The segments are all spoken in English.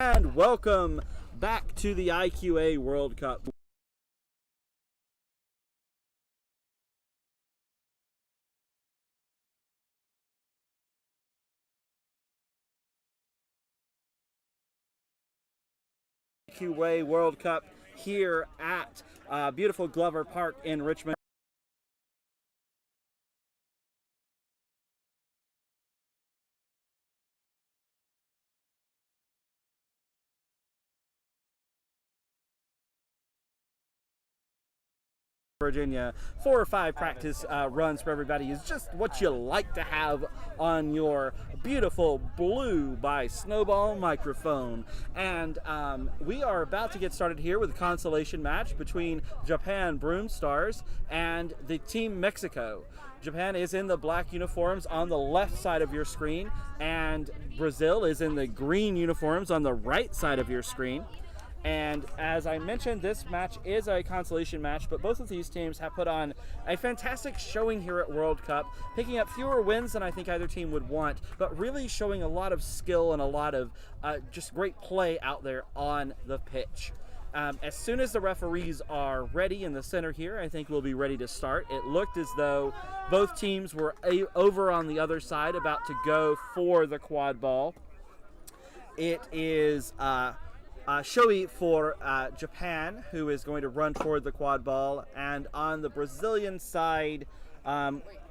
And welcome back to the IQA World Cup. IQA World Cup here at beautiful Glover Park in Richmond. Virginia. 4 or 5 practice runs for everybody is just what you like to have on your beautiful Blue by Snowball microphone. And we are about to get started here with a consolation match between Japan Broom Stars and the Team Mexico. Japan is in the black uniforms on the left side of your screen, and Brazil is in the green uniforms on the right side of your screen. And as I mentioned, this match is a consolation match, but both of these teams have put on a fantastic showing here at World Cup, picking up fewer wins than I think either team would want, but really showing a lot of skill and a lot of just great play out there on the pitch. As soon as the referees are ready in the center here, I think we'll be ready to start. It looked as though both teams were over on the other side, about to go for the quad ball. It is Shoei for Japan, who is going to run toward the quad ball, and on the Brazilian side,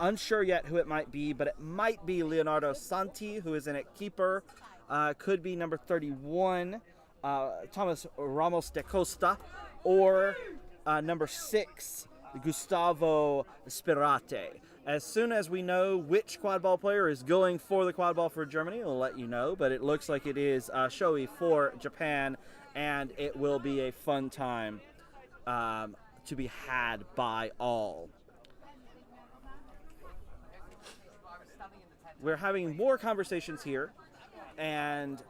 unsure yet who it might be, but it might be Leonardo Santi, who is in at keeper. Could be number 31, Thomas Ramos de Costa, or number 6, Gustavo Spirate. As soon as we know which quad ball player is going for the quad ball for Germany, we'll let you know, but it looks like it is Shoei for Japan, and it will be a fun time to be had by all. We're having more conversations here, and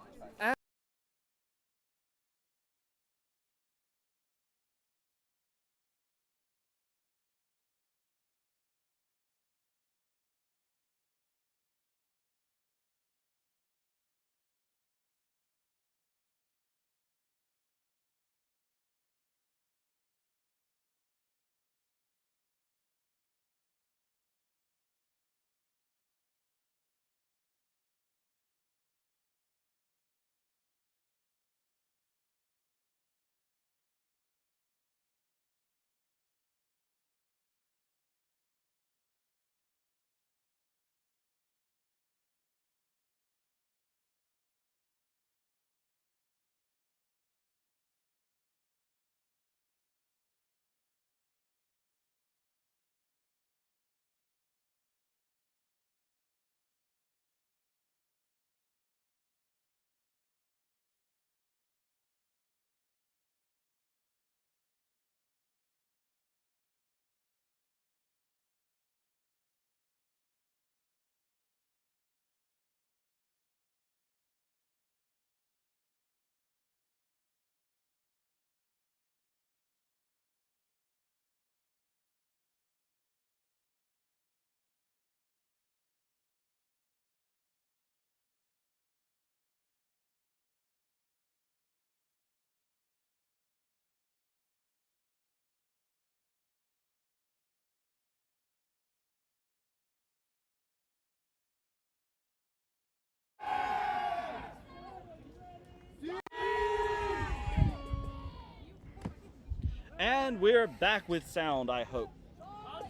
and we're back with sound, I hope.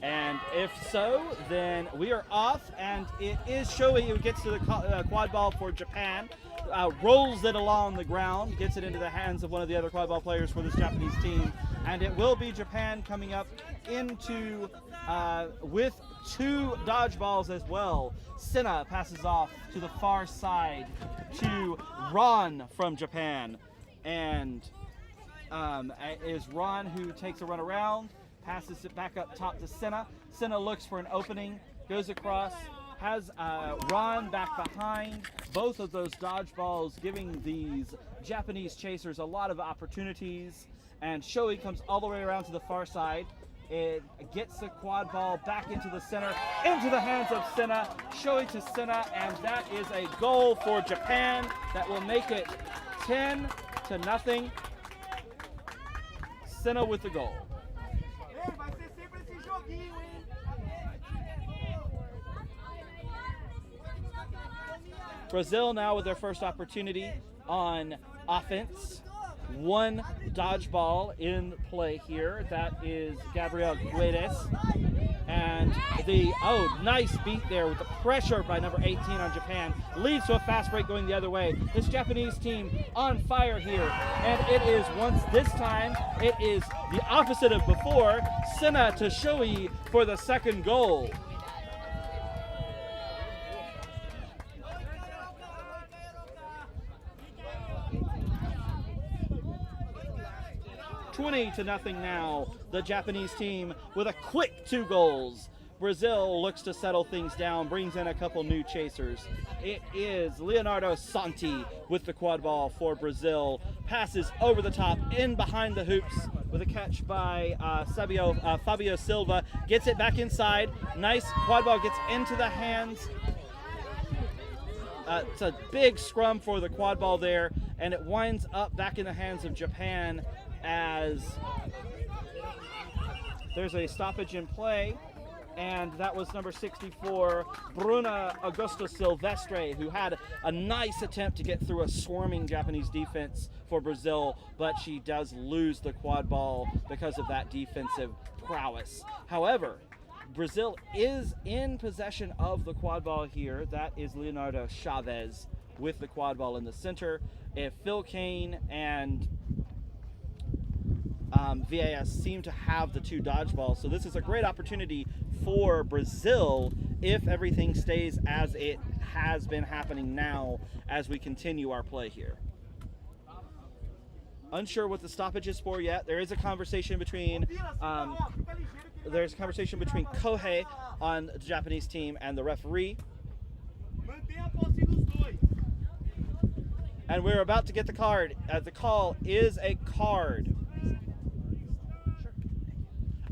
And if so, then we are off, and it is Shoei who gets to the quad ball for Japan, rolls it along the ground, gets it into the hands of one of the other quad ball players for this Japanese team, and it will be Japan coming up into with 2 dodgeballs as well. Senna passes off to the far side to Ron from Japan, and is Ron who takes a run around, passes it back up top to Senna. Senna looks for an opening, goes across, has Ron back behind. Both of those dodgeballs giving these Japanese chasers a lot of opportunities, and Shoei comes all the way around to the far side. It gets the quad ball back into the center, into the hands of Senna. Shoei to Senna, and that is a goal for Japan that will make it 10-0. Senna with the goal. Brazil now with their first opportunity on offense. One dodgeball in play here. That is Gabriel Guedes. And nice beat there with the pressure by number 18 on Japan. Leads to a fast break going the other way. This Japanese team on fire here. And this time, it is the opposite of before. Senna Toshui for the second goal. $20-0 now. The Japanese team with a quick 2 goals. Brazil looks to settle things down, brings in a couple new chasers. It is Leonardo Santi with the quad ball for Brazil. Passes over the top, in behind the hoops with a catch by Fabio Silva. Gets it back inside. Nice quad ball gets into the hands. It's a big scrum for the quad ball there, and it winds up back in the hands of Japan as there's a stoppage in play, and that was number 64, Bruna Augusto Silvestre, who had a nice attempt to get through a swarming Japanese defense for Brazil, but she does lose the quad ball because of that defensive prowess. However, Brazil is in possession of the quad ball here. That is Leonardo Chavez with the quad ball in the center. If Phil Kane and VAS seem to have the 2 dodgeballs, so this is a great opportunity for Brazil if everything stays as it has been happening now as we continue our play here. Unsure what the stoppage is for yet. There is a conversation between Kohei on the Japanese team and the referee. And we're about to get the card. The call is a card.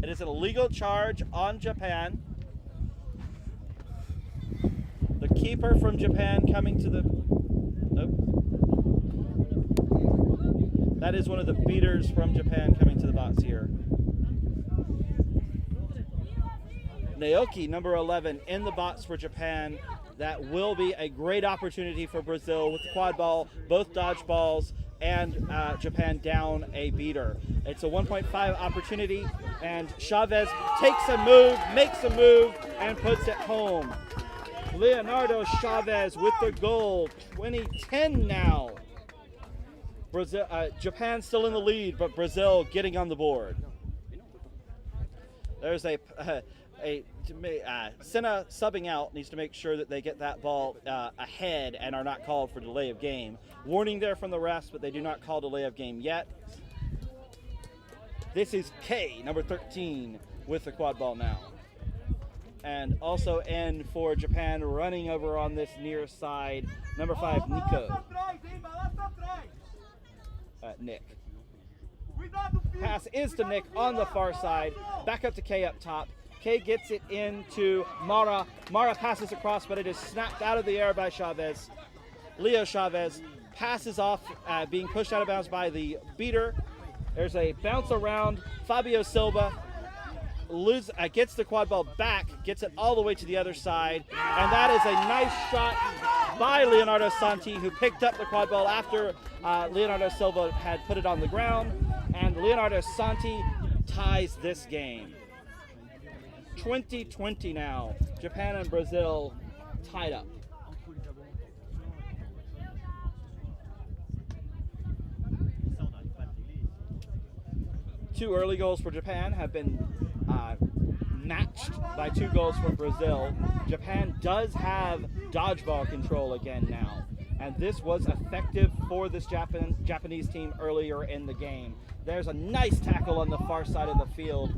It is an illegal charge on Japan. The keeper from Japan coming to the... Nope. That is one of the beaters from Japan coming to the box here. Naoki, number 11, in the box for Japan. That will be a great opportunity for Brazil with the quad ball, both dodgeballs, and Japan down a beater. It's a 1.5 opportunity, and Chavez takes a move, makes a move, and puts it home. Leonardo Chavez with the goal. 20-10 now. Brazil, Japan still in the lead, but Brazil getting on the board. There's Senna subbing out, needs to make sure that they get that ball ahead and are not called for delay of game. Warning there from the refs, but they do not call delay of game yet. This is K, number 13, with the quad ball now. And also in for Japan, running over on this near side, number 5, Nico. Nick. Pass is to Nick on the far side, back up to K up top. K gets it into Mara. Mara passes across, but it is snapped out of the air by Chavez. Leo Chavez passes off, being pushed out of bounds by the beater. There's a bounce around. Fabio Silva gets the quad ball back, gets it all the way to the other side, and that is a nice shot by Leonardo Santi, who picked up the quad ball after Leonardo Silva had put it on the ground, and Leonardo Santi ties this game. 20-20 now. Japan and Brazil tied up. Two early goals for Japan have been matched by 2 goals for Brazil. Japan does have dodgeball control again now, and this was effective for this Japanese team earlier in the game. There's a nice tackle on the far side of the field.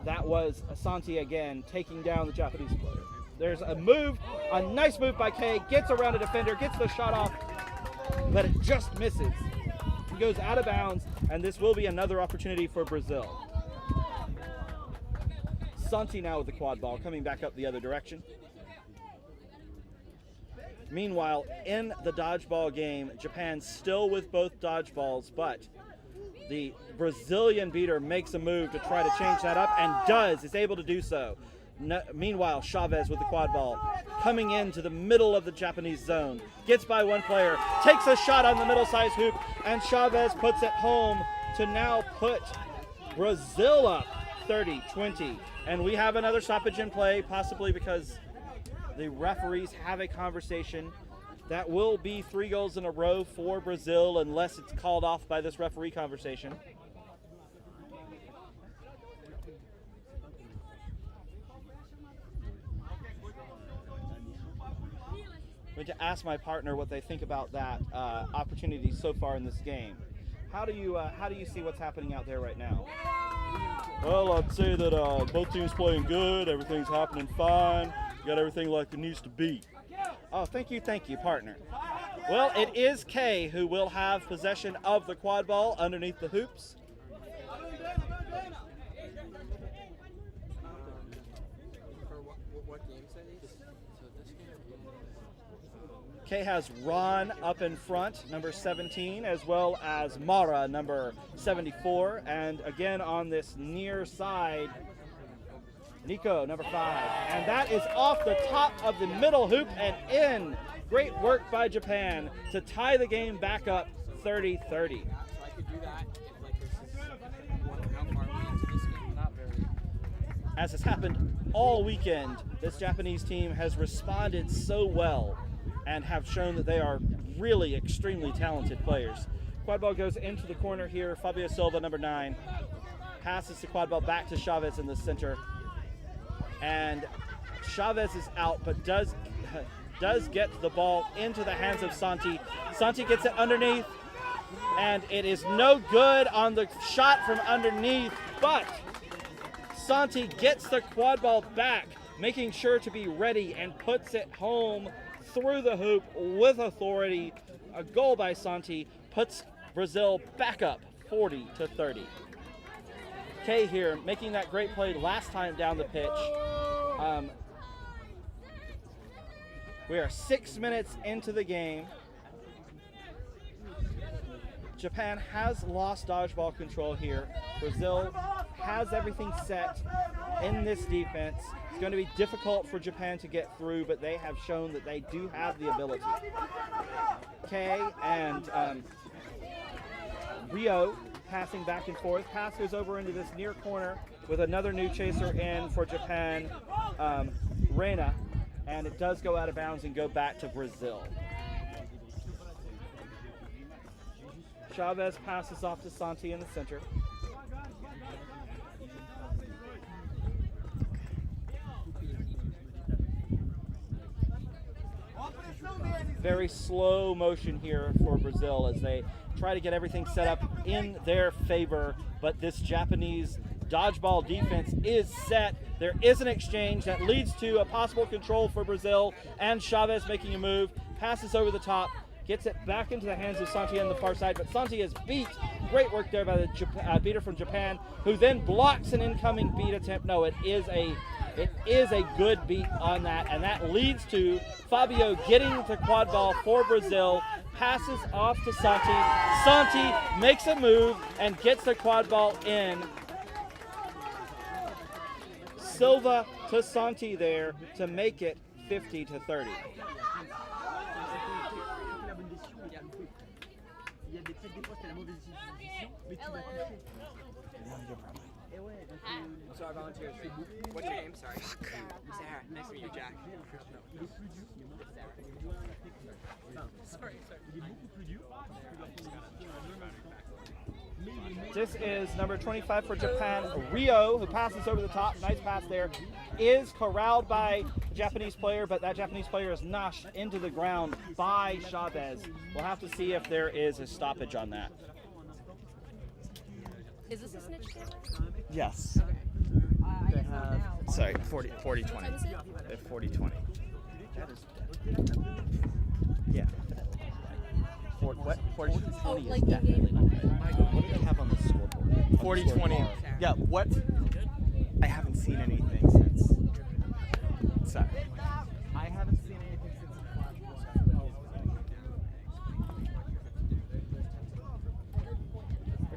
That was Santi again taking down the Japanese player. There's a move, a nice move by Kay, gets around a defender, gets the shot off, but it just misses. He goes out of bounds, and this will be another opportunity for Brazil. Santi now with the quad ball, coming back up the other direction. Meanwhile, in the dodgeball game, Japan still with both dodgeballs, but the Brazilian beater makes a move to try to change that up and is able to do so. Meanwhile, Chavez with the quad ball coming into the middle of the Japanese zone. Gets by one player, takes a shot on the middle-sized hoop, and Chavez puts it home to now put Brazil up 30-20. And we have another stoppage in play, possibly because the referees have a conversation. That will be 3 goals in a row for Brazil unless it's called off by this referee conversation. I'm going to ask my partner what they think about that opportunity so far in this game. How do you see what's happening out there right now? Well, I'd say that both teams playing good. Everything's happening fine. Got everything like it needs to be. Oh, thank you, partner. Well, it is Kay who will have possession of the quad ball underneath the hoops. Kay has Ron up in front, number 17, as well as Mara, number 74. And again on this near side, Nico, number 5. And that is off the top of the middle hoop and in. Great work by Japan to tie the game back up 30-30. So I could do that if like this is how far we into this game. Not very. As has happened all weekend, this Japanese team has responded so well and have shown that they are really extremely talented players. Quad ball goes into the corner here. Fabio Silva, number 9, passes the quad ball back to Chavez in the center. And Chavez is out, but does get the ball into the hands of Santi. Santi gets it underneath, and it is no good on the shot from underneath, but Santi gets the quad ball back, making sure to be ready, and puts it home through the hoop with authority. A goal by Santi puts Brazil back up 40-30. Kay here making that great play last time down the pitch. We are 6 minutes into the game. Japan has lost dodgeball control here. Brazil has everything set in this defense. It's going to be difficult for Japan to get through, but they have shown that they do have the ability. Kay and Rio passing back and forth. Pass goes over into this near corner with another new chaser in for Japan, Reina, and it does go out of bounds and go back to Brazil. Chavez passes off to Santi in the center. Very slow motion here for Brazil as they try to get everything set up in their favor, but this Japanese dodgeball defense is set. There is an exchange that leads to a possible control for Brazil, and Chavez making a move, passes over the top, gets it back into the hands of Santi on the far side, but Santi is beat. Great work there by the beater from Japan, who then blocks an incoming beat attempt. No, it is a good beat on that, and that leads to Fabio getting the quad ball for Brazil, passes off to Santi. Santi makes a move and gets the quad ball in. Silva to Santi there to make it 50-30. So our volunteers. What's your name? Sorry. Sarah. Nice to meet you, Jack. Sorry. This is number 25 for Japan, Rio, who passes over the top. Nice pass there. Is corralled by a Japanese player, but that Japanese player is noshed into the ground by Chavez. We'll have to see if there is a stoppage on that. Is this a snitch camera? Yes. They have, sorry, 40-20. They're 40-20. Yeah. What? 40-20 Oh, is like in definitely game? not right. What do they have on the scoreboard? 40-20. Yeah, what? I haven't seen anything since. Sorry. I haven't seen anything since.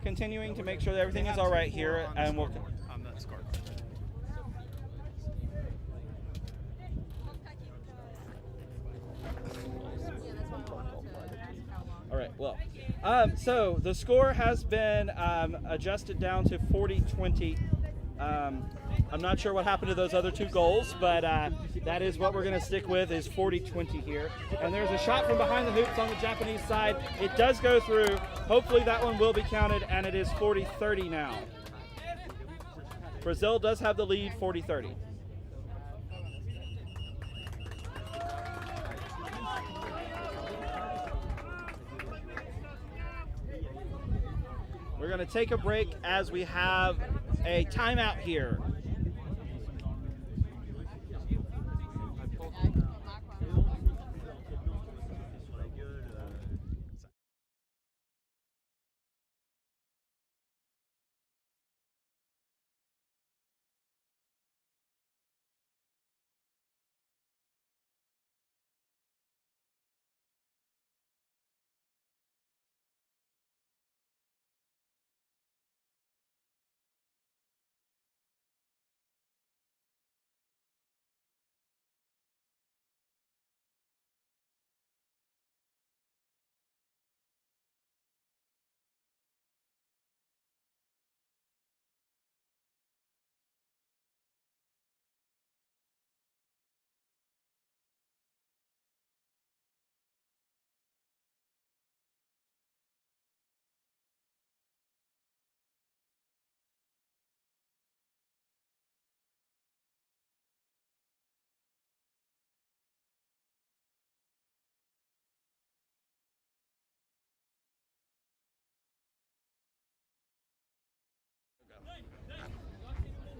continuing to make sure that everything is all right here, and we'll. On the score. All right, well, so the score has been adjusted down to 40-20. I'm not sure what happened to those other 2 goals, but that is what we're going to stick with, is 40-20 here. And there's a shot from behind the hoops on the Japanese side. It does go through. Hopefully that one will be counted, and it is 40-30 now. Brazil does have the lead, 40-30. We're going to take a break as we have a timeout here.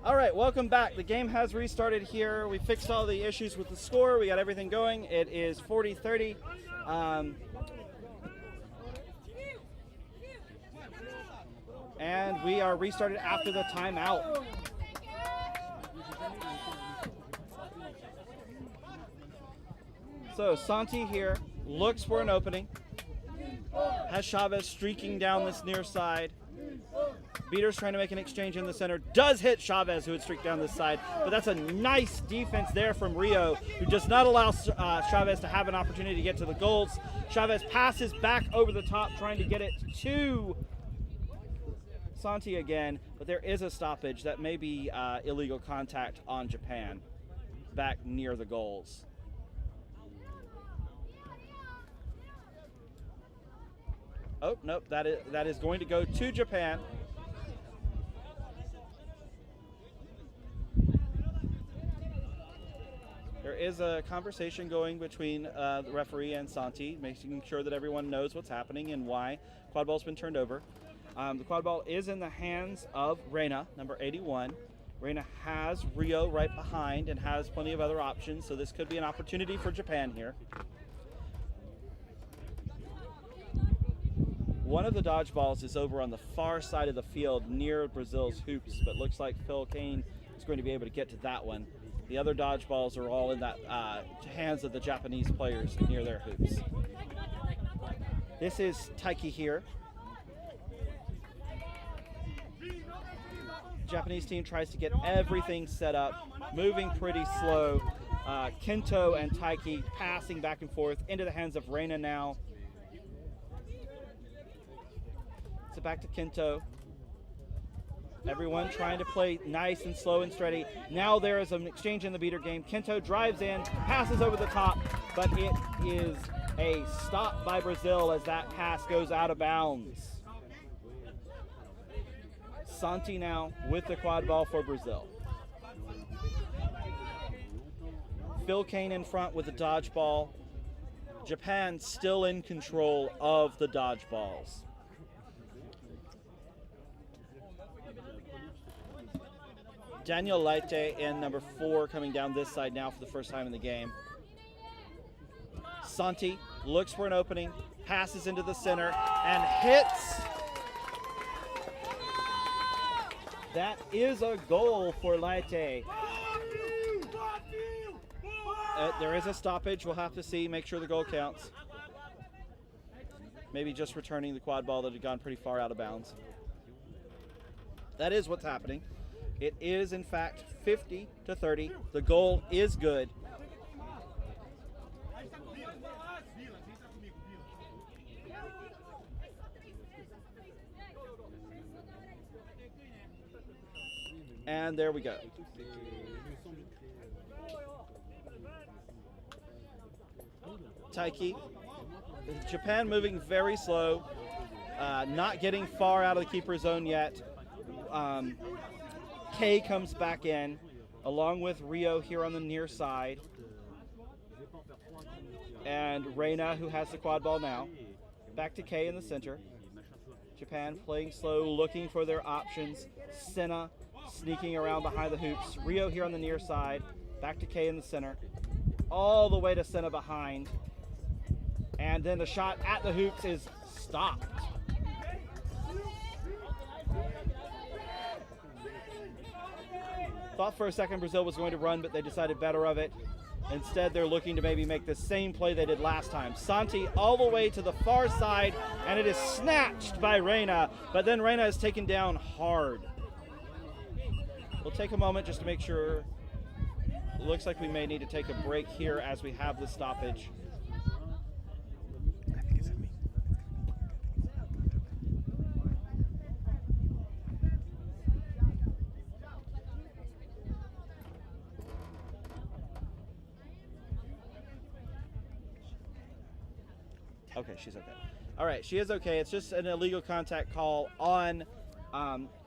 All right, welcome back. The game has restarted here. We fixed all the issues with the score. We got everything going. It is 40-30. And we are restarted after the timeout. So Santi here looks for an opening. Has Chavez streaking down this near side. Beater's trying to make an exchange in the center. Does hit Chavez, who would streak down this side. But that's a nice defense there from Rio, who does not allow Chavez to have an opportunity to get to the goals. Chavez passes back over the top, trying to get it to Santi again. But there is a stoppage. That may be illegal contact on Japan back near the goals. Oh, nope, that is going to go to Japan. There is a conversation going between the referee and Santi, making sure that everyone knows what's happening and why Quadball's been turned over. The Quadball is in the hands of Reina, number 81. Reina has Rio right behind and has plenty of other options, so this could be an opportunity for Japan here. One of the dodgeballs is over on the far side of the field near Brazil's hoops, but looks like Phil Kane is going to be able to get to that one. The other dodgeballs are all in that hands of the Japanese players near their hoops. This is Taiki here. Japanese team tries to get everything set up, moving pretty slow. Kento and Taiki passing back and forth into the hands of Reina now. So back to Kento. Everyone trying to play nice and slow and steady. Now there is an exchange in the beater game. Kento drives in, passes over the top, but it is a stop by Brazil as that pass goes out of bounds. Santi now with the quad ball for Brazil. Phil Kane in front with the dodgeball. Japan still in control of the dodgeballs. Daniel Leite in number 4 coming down this side now for the first time in the game. Santi looks for an opening, passes into the center, and hits. That is a goal for Leite. There is a stoppage. We'll have to see, make sure the goal counts. Maybe just returning the quad ball that had gone pretty far out of bounds. That is what's happening. It is, in fact, 50-30. The goal is good. And there we go. Taiki. Japan moving very slow. Not getting far out of the keeper zone yet. Kei comes back in, along with Rio here on the near side. And Reina, who has the quad ball now. Back to Kei in the center. Japan playing slow, looking for their options. Senna sneaking around behind the hoops. Rio here on the near side. Back to Kei in the center. All the way to Senna behind. And then the shot at the hoops is stopped. Thought for a second Brazil was going to run, but they decided better of it. Instead, they're looking to maybe make the same play they did last time. Santi all the way to the far side, and it is snatched by Reina, but then Reina is taken down hard. We'll take a moment just to make sure. It looks like we may need to take a break here as we have the stoppage. Okay, she's okay. All right, she is okay. It's just an illegal contact call on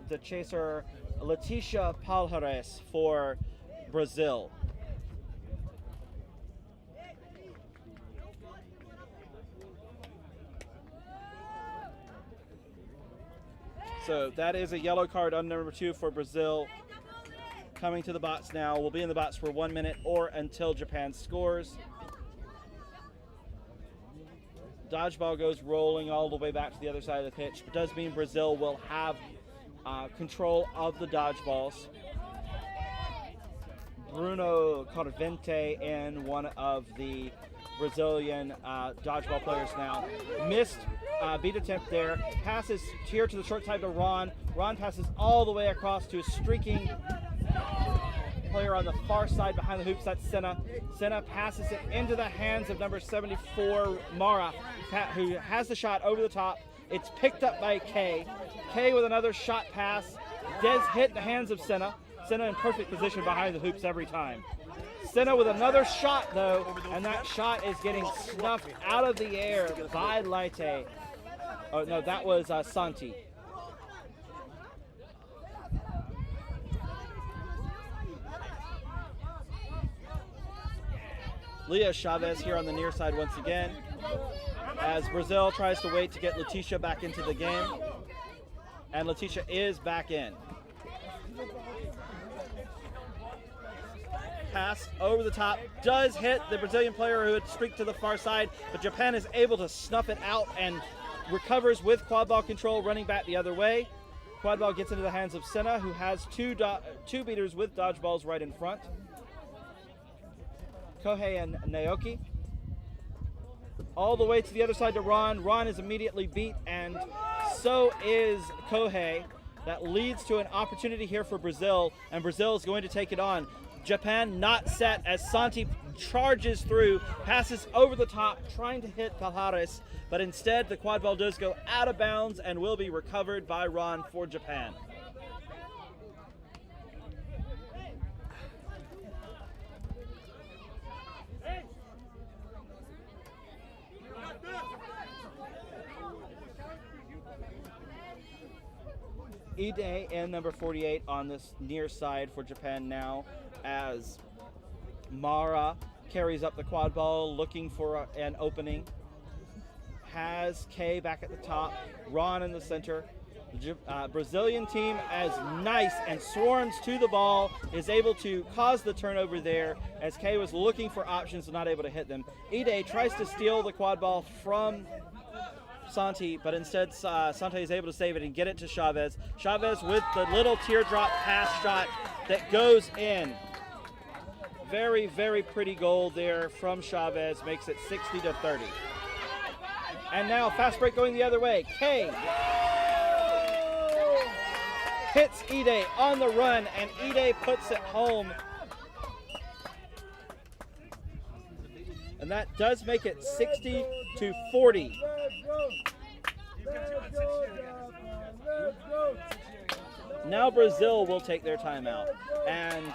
the chaser Leticia Palhares for Brazil. So that is a yellow card on number 2 for Brazil. Coming to the box now. We'll be in the box for 1 minute or until Japan scores. Dodgeball goes rolling all the way back to the other side of the pitch. It does mean Brazil will have control of the dodgeballs. Bruno Corvente in one of the Brazilian dodgeball players now. Missed beat attempt there. Passes here to the short side to Ron. Ron passes all the way across to a streaking player on the far side behind the hoops. That's Senna. Senna passes it into the hands of number 74, Mara, who has the shot over the top. It's picked up by Kei. Kei with another shot pass. Does hit the hands of Senna. Senna in perfect position behind the hoops every time. Senna with another shot, though, and that shot is getting snuffed out of the air by Laite. Oh, no, that was Santi. Leah Chavez here on the near side once again, as Brazil tries to wait to get Leticia back into the game. And Leticia is back in. Pass over the top, does hit the Brazilian player who had streaked to the far side, but Japan is able to snuff it out and recovers with quad ball control, running back the other way. Quad ball gets into the hands of Senna, who has two beaters with dodgeballs right in front. Kohei and Naoki. All the way to the other side to Ron. Ron is immediately beat, and so is Kohei. That leads to an opportunity here for Brazil, and Brazil is going to take it on. Japan not set as Santi charges through, passes over the top, trying to hit Palhares, but instead the quad ball does go out of bounds and will be recovered by Ron for Japan. Ide and number 48 on this near side for Japan now, as Mara carries up the quad ball looking for an opening. Has Kei back at the top, Ron in the center. Brazilian team as nice and swarms to the ball, is able to cause the turnover there as Kei was looking for options and not able to hit them. Ide tries to steal the quad ball from Santi, but instead Santi is able to save it and get it to Chavez. Chavez with the little teardrop pass shot that goes in. Very, very pretty goal there from Chavez, makes it 60-30. And now fast break going the other way. Kei hits Ide on the run, and Ide puts it home. And that does make it 60-40. Now Brazil will take their timeout. And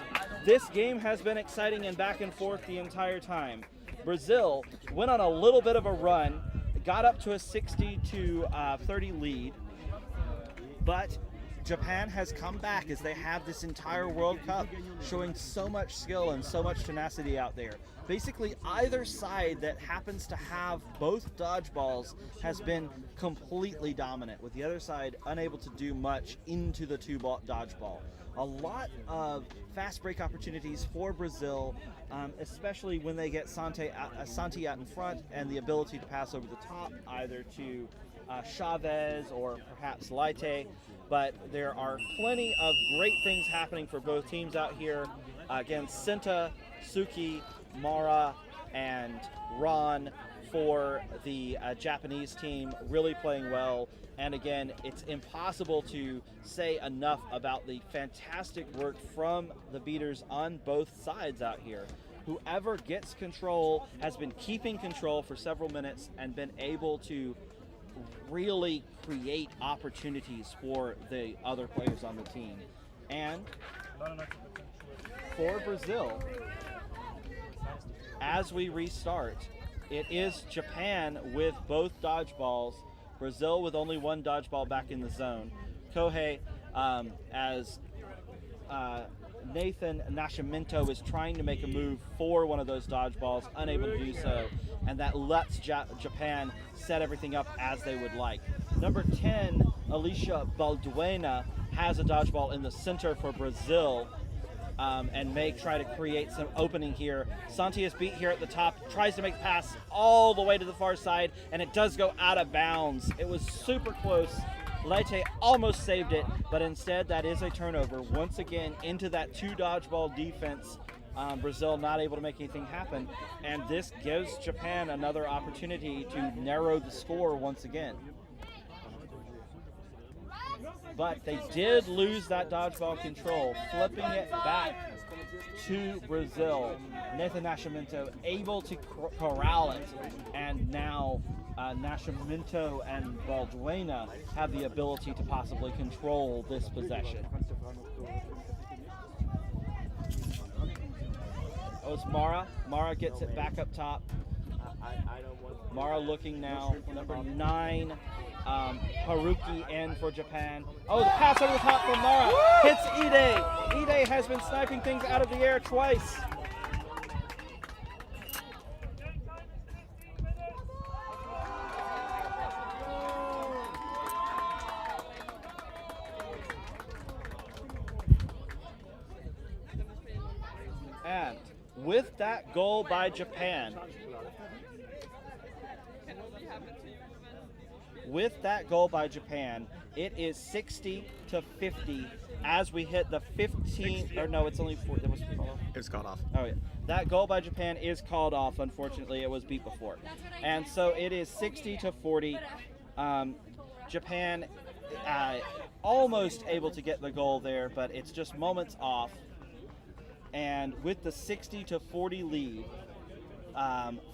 this game has been exciting and back and forth the entire time. Brazil went on a little bit of a run, got up to a 60-30 lead, but Japan has come back as they have this entire World Cup showing so much skill and so much tenacity out there. Basically, either side that happens to have both dodgeballs has been completely dominant, with the other side unable to do much into the two-ball dodgeball. A lot of fast break opportunities for Brazil, especially when they get Santi out in front and the ability to pass over the top, either to Chavez or perhaps Leite. But there are plenty of great things happening for both teams out here. Again, Senta, Suki, Mara, and Ron for the Japanese team, really playing well. And again, it's impossible to say enough about the fantastic work from the beaters on both sides out here. Whoever gets control has been keeping control for several minutes and been able to really create opportunities for the other players on the team. And for Brazil, as we restart, it is Japan with both dodgeballs, Brazil with only one dodgeball back in the zone. Kohei, as Nathan Nascimento is trying to make a move for one of those dodgeballs, unable to do so, and that lets Japan set everything up as they would like. Number 10, Alicia Balduena, has a dodgeball in the center for Brazil, and may try to create some opening here. Santi is beat here at the top, tries to make the pass all the way to the far side, and it does go out of bounds. It was super close. Leite almost saved it, but instead that is a turnover. Once again, into that two dodgeball defense, Brazil not able to make anything happen, and this gives Japan another opportunity to narrow the score once again. But they did lose that dodgeball control, flipping it back to Brazil. Nathan Nascimento able to corral it, and now Nascimento and Balduena have the ability to possibly control this possession. Oh, it's Mara. Mara gets it back up top. Mara looking now. Number 9, Haruki in for Japan. Oh, the pass over the top from Mara. Hits Ide. Ide has been sniping things out of the air twice. And with that goal by Japan, it is 60-50 as we hit the 15th, or no, it's only 4, it was called off. Oh yeah, that goal by Japan is called off, unfortunately. It was beat before. And so it is 60-40. Japan almost able to get the goal there, but it's just moments off. And with the 60-40 lead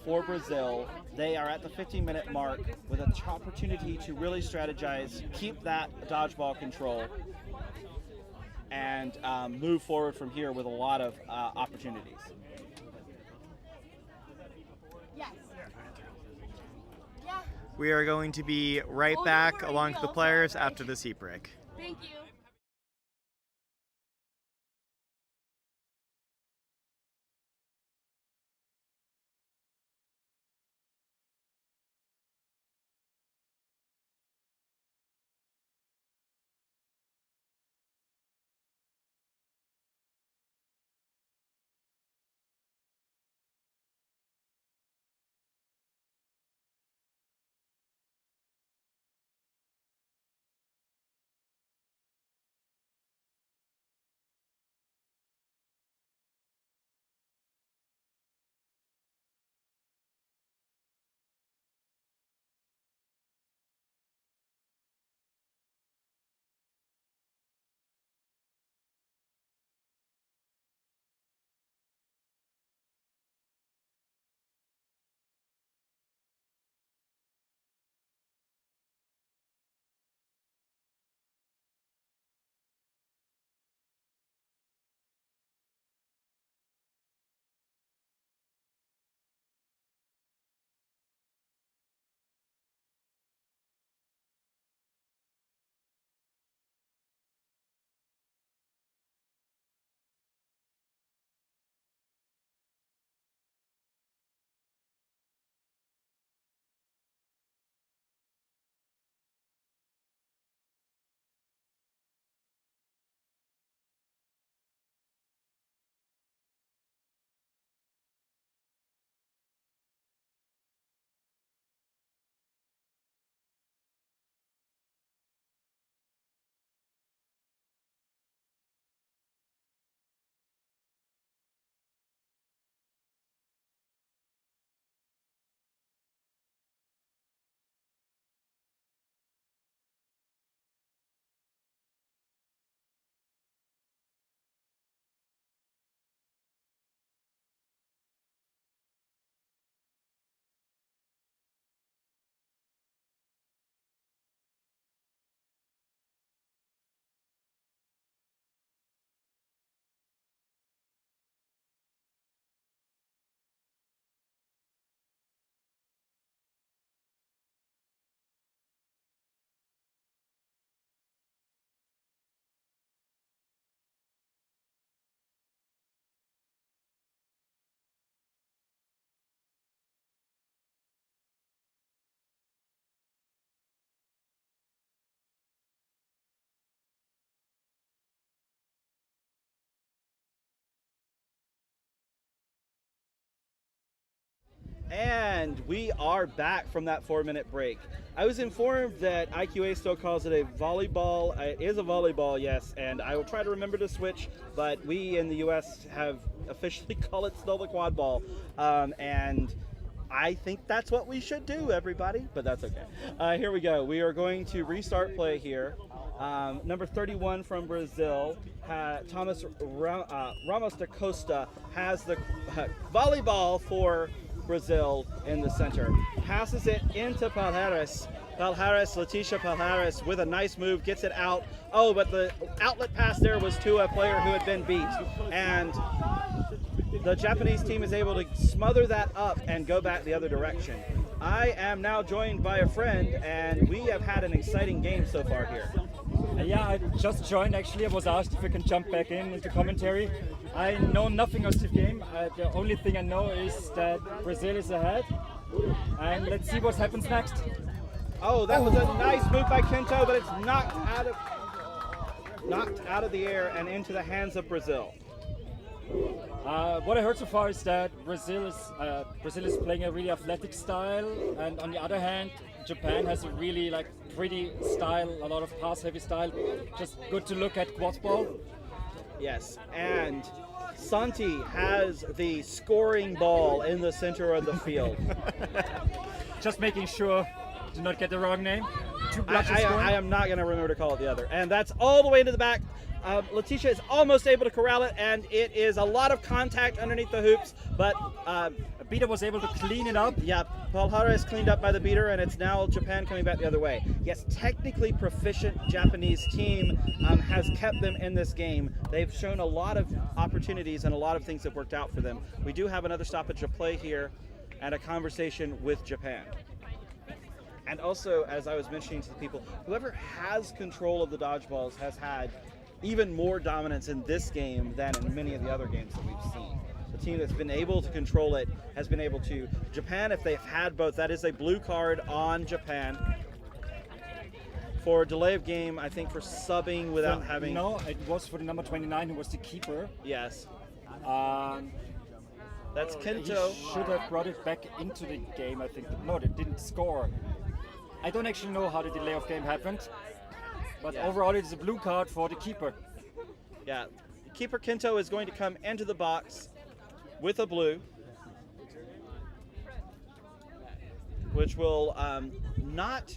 for Brazil, they are at the 15-minute mark with an opportunity to really strategize, keep that dodgeball control, and move forward from here with a lot of opportunities. Yes. Yeah. We are going to be right back along with the players after this heat break. Thank you. And we are back from that 4-minute break. I was informed that IQA still calls it a volleyball. It is a volleyball, yes, and I will try to remember to switch, but we in the US have officially called it still the Quadball. And I think that's what we should do, everybody, but that's okay. Here we go. We are going to restart play here. Number 31 from Brazil, Thomas Ramos da Costa, has the volleyball for Brazil in the center. Passes it into Palhares. Leticia Palhares with a nice move, gets it out. Oh, but the outlet pass there was to a player who had been beat. And the Japanese team is able to smother that up and go back the other direction. I am now joined by a friend, and we have had an exciting game so far here. Yeah, I just joined actually. I was asked if I can jump back into commentary. I know nothing of the game. The only thing I know is that Brazil is ahead. And let's see what happens next. Oh, that was a nice move by Kento, but it's knocked out of the air and into the hands of Brazil. What I heard so far is that Brazil is playing a really athletic style, and on the other hand, Japan has a really pretty style, a lot of pass-heavy style. Just good to look at Quadball. Yes, and Santi has the scoring ball in the center of the field. Just making sure to not get the wrong name. I am not going to remember to call it the other. And that's all the way into the back. Leticia is almost able to corral it, and it is a lot of contact underneath the hoops, but Beater was able to clean it up. Yeah, Palhara is cleaned up by the beater, and it's now Japan coming back the other way. Yes, technically proficient Japanese team has kept them in this game. They've shown a lot of opportunities, and a lot of things have worked out for them. We do have another stoppage of play here and a conversation with Japan. And also, as I was mentioning to the people, whoever has control of the dodgeballs has had even more dominance in this game than in many of the other games that we've seen. The team that's been able to control it has been able to. Japan, if they've had both, that is a blue card on Japan. For delay of game, I think for subbing without having... No, it was for the number 29 who was the keeper. Yes. That's He Kento. should have brought it back into the game, I think. No, they didn't score. I don't actually know how the delay of game happened, but overall it's a blue card for the keeper. Yeah, keeper Kento is going to come into the box with a blue, which will not.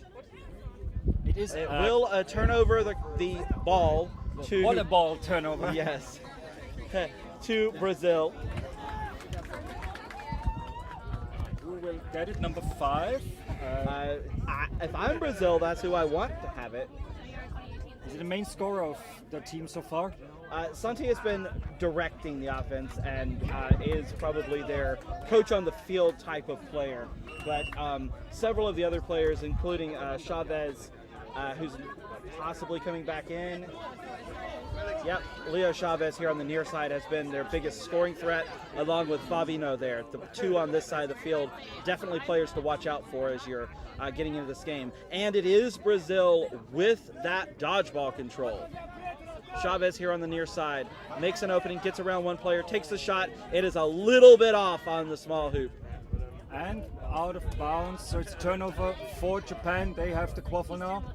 It is. It will turn over the ball to volleyball turnover. Yes, to Brazil. Who will get it? Number 5. If I'm Brazil, that's who I want to have it. Is it the main scorer of the team so far? Santi has been directing the offense and is probably their coach on the field type of player. But several of the other players, including Chavez, who's possibly coming back in. Yep, Leo Chavez here on the near side has been their biggest scoring threat, along with Favino there. The two on this side of the field, definitely players to watch out for as you're getting into this game. And it is Brazil with that dodgeball control. Chavez here on the near side makes an opening, gets around one player, takes the shot. It is a little bit off on the small hoop. And out of bounds, so it's turnover for Japan. They have the quaffle now.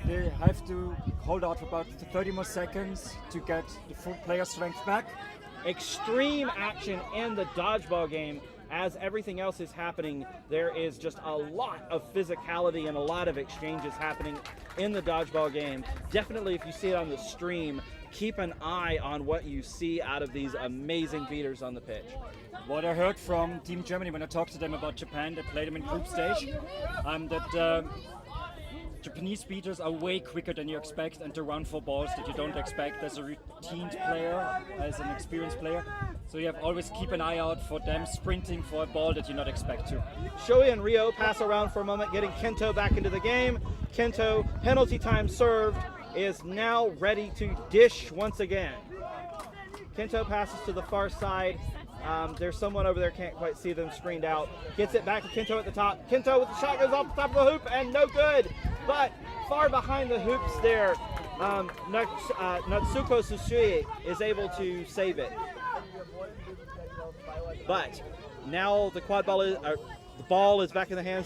They have to hold out for about 30 more seconds to get the full player strength back. Extreme action in the dodgeball game. As everything else is happening, there is just a lot of physicality and a lot of exchanges happening in the dodgeball game. Definitely, if you see it on the stream, keep an eye on what you see out of these amazing beaters on the pitch. What I heard from Team Germany when I talked to them about Japan, they played them in group stage, that Japanese beaters are way quicker than you expect and to run for balls that you don't expect as a routined player, as an experienced player. So you have always keep an eye out for them sprinting for a ball that you not expect to. Shoei and Rio pass around for a moment, getting Kento back into the game. Kento, penalty time served, is now ready to dish once again. Kento passes to the far side. There's someone over there, can't quite see them screened out. Gets it back to Kento at the top. Kento with the shot goes off the top of the hoop and no good. But far behind the hoops there, Natsuko Susui is able to save it. But now the quad ball is, The ball is back in the hands